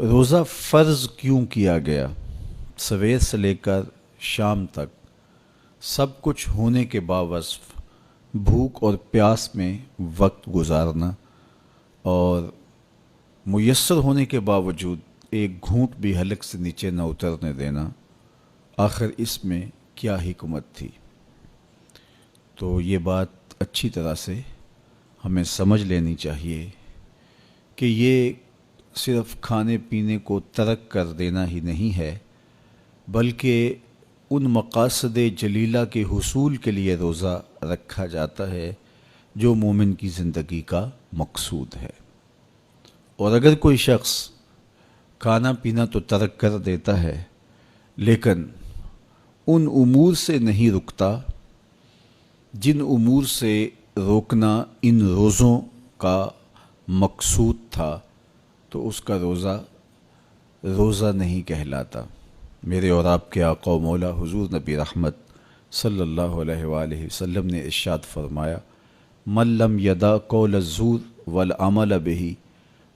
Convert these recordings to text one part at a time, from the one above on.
روزہ فرض کیوں کیا گیا؟ سویر سے لے کر شام تک سب کچھ ہونے کے باوصف بھوک اور پیاس میں وقت گزارنا اور میسر ہونے کے باوجود ایک گھونٹ بھی حلق سے نیچے نہ اترنے دینا، آخر اس میں کیا حکمت تھی؟ تو یہ بات اچھی طرح سے ہمیں سمجھ لینی چاہیے کہ یہ صرف کھانے پینے کو ترک کر دینا ہی نہیں ہے، بلکہ ان مقاصد جلیلہ کے حصول کے لیے روزہ رکھا جاتا ہے جو مومن کی زندگی کا مقصود ہے۔ اور اگر کوئی شخص کھانا پینا تو ترک کر دیتا ہے لیکن ان امور سے نہیں رکتا جن امور سے روکنا ان روزوں کا مقصود تھا، تو اس کا روزہ نہیں کہلاتا۔ میرے اور آپ کے آقا و مولا حضور نبی رحمت صلی اللہ علیہ وآلہ وسلم نے ارشاد فرمایا، من لم یدع قول الزور والعمل به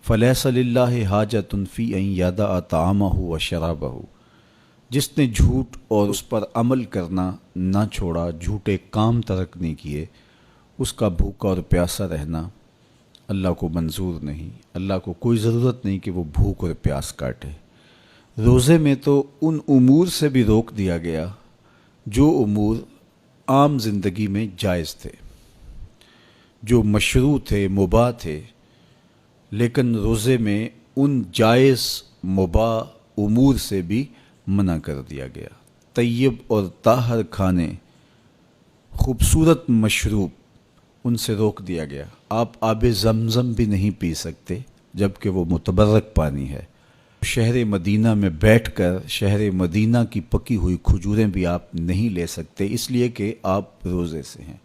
فلیس للہ حاجۃ فی ان یدع طعامہ و شرابہ۔ جس نے جھوٹ اور اس پر عمل کرنا نہ چھوڑا، جھوٹے کام ترک نہیں کیے، اس کا بھوکا اور پیاسا رہنا اللہ کو منظور نہیں۔ اللہ کو کوئی ضرورت نہیں کہ وہ بھوک اور پیاس کاٹے۔ روزے میں تو ان امور سے بھی روک دیا گیا جو امور عام زندگی میں جائز تھے، جو مشروع تھے، مباح تھے، لیکن روزے میں ان جائز مباح امور سے بھی منع کر دیا گیا۔ طیب اور طاہر کھانے، خوبصورت مشروب، ان سے روک دیا گیا۔ آپ آب زمزم بھی نہیں پی سکتے جبکہ وہ متبرک پانی ہے۔ شہر مدینہ میں بیٹھ کر شہر مدینہ کی پکی ہوئی کھجوریں بھی آپ نہیں لے سکتے، اس لیے کہ آپ روزے سے ہیں۔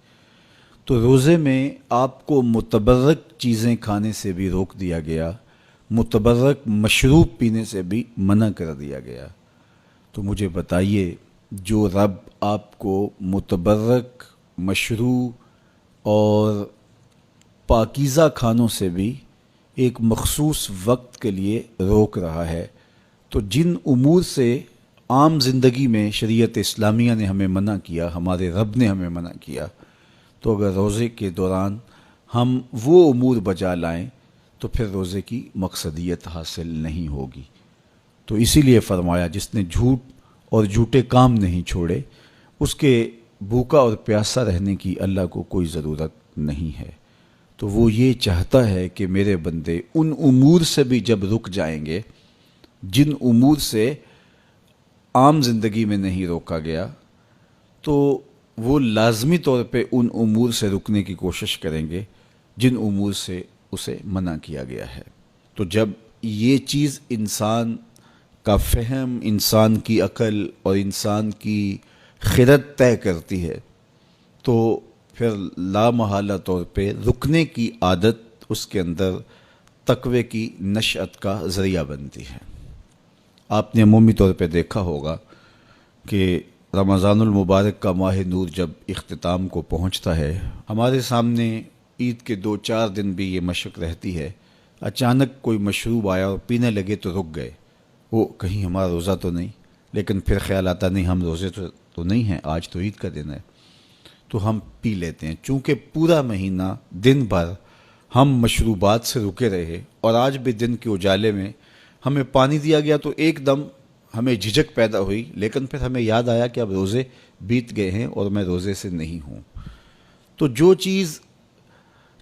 تو روزے میں آپ کو متبرک چیزیں کھانے سے بھی روک دیا گیا، متبرک مشروب پینے سے بھی منع کر دیا گیا۔ تو مجھے بتائیے، جو رب آپ کو متبرک، مشروع اور پاکیزہ کھانوں سے بھی ایک مخصوص وقت کے لیے روک رہا ہے، تو جن امور سے عام زندگی میں شریعت اسلامیہ نے ہمیں منع کیا، ہمارے رب نے ہمیں منع کیا، تو اگر روزے کے دوران ہم وہ امور بجا لائیں تو پھر روزے کی مقصدیت حاصل نہیں ہوگی۔ تو اسی لیے فرمایا، جس نے جھوٹ اور جھوٹے کام نہیں چھوڑے، اس کے بھوکا اور پیاسا رہنے کی اللہ کو کوئی ضرورت نہیں ہے۔ تو وہ یہ چاہتا ہے کہ میرے بندے ان امور سے بھی جب رک جائیں گے جن امور سے عام زندگی میں نہیں روکا گیا، تو وہ لازمی طور پہ ان امور سے رکنے کی کوشش کریں گے جن امور سے اسے منع کیا گیا ہے۔ تو جب یہ چیز انسان کا فہم، انسان کی عقل اور انسان کی خرد طے کرتی ہے، تو پھر لا محالہ طور پہ رکنے کی عادت اس کے اندر تقوی کی نشأت کا ذریعہ بنتی ہے۔ آپ نے عمومی طور پہ دیکھا ہوگا کہ رمضان المبارک کا ماہ نور جب اختتام کو پہنچتا ہے، ہمارے سامنے عید کے 2-4 دن بھی یہ مشق رہتی ہے، اچانک کوئی مشروب آیا اور پینے لگے تو رک گئے، وہ کہیں ہمارا روزہ تو نہیں، لیکن پھر خیال آتا نہیں ہم روزے تو نہیں ہیں، آج تو عید کا دن ہے، تو ہم پی لیتے ہیں۔ چونکہ پورا مہینہ دن بھر ہم مشروبات سے رکے رہے اور آج بھی دن کے اجالے میں ہمیں پانی دیا گیا تو ایک دم ہمیں جھجک پیدا ہوئی، لیکن پھر ہمیں یاد آیا کہ اب روزے بیت گئے ہیں اور میں روزے سے نہیں ہوں۔ تو جو چیز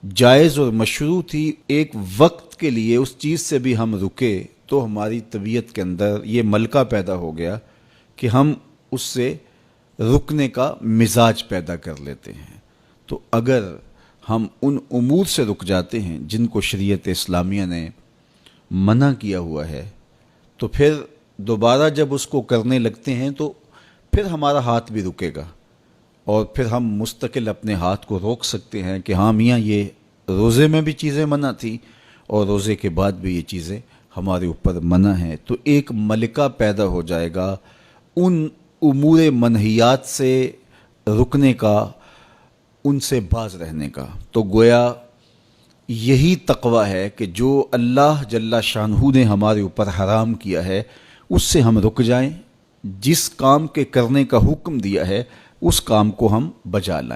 جائز اور مشروع تھی، ایک وقت کے لیے اس چیز سے بھی ہم رکے تو ہماری طبیعت کے اندر یہ ملکہ پیدا ہو گیا کہ ہم اس سے رکنے کا مزاج پیدا کر لیتے ہیں۔ تو اگر ہم ان امور سے رک جاتے ہیں جن کو شریعت اسلامیہ نے منع کیا ہوا ہے، تو پھر دوبارہ جب اس کو کرنے لگتے ہیں تو پھر ہمارا ہاتھ بھی رکے گا، اور پھر ہم مستقل اپنے ہاتھ کو روک سکتے ہیں کہ ہاں میاں، یہ روزے میں بھی چیزیں منع تھیں اور روزے کے بعد بھی یہ چیزیں ہمارے اوپر منع ہیں۔ تو ایک ملکہ پیدا ہو جائے گا ان امور منہیات سے رکنے کا، ان سے باز رہنے کا۔ تو گویا یہی تقوی ہے کہ جو اللہ جل شانہ نے ہمارے اوپر حرام کیا ہے اس سے ہم رک جائیں، جس کام کے کرنے کا حکم دیا ہے اس کام کو ہم بجا لائیں۔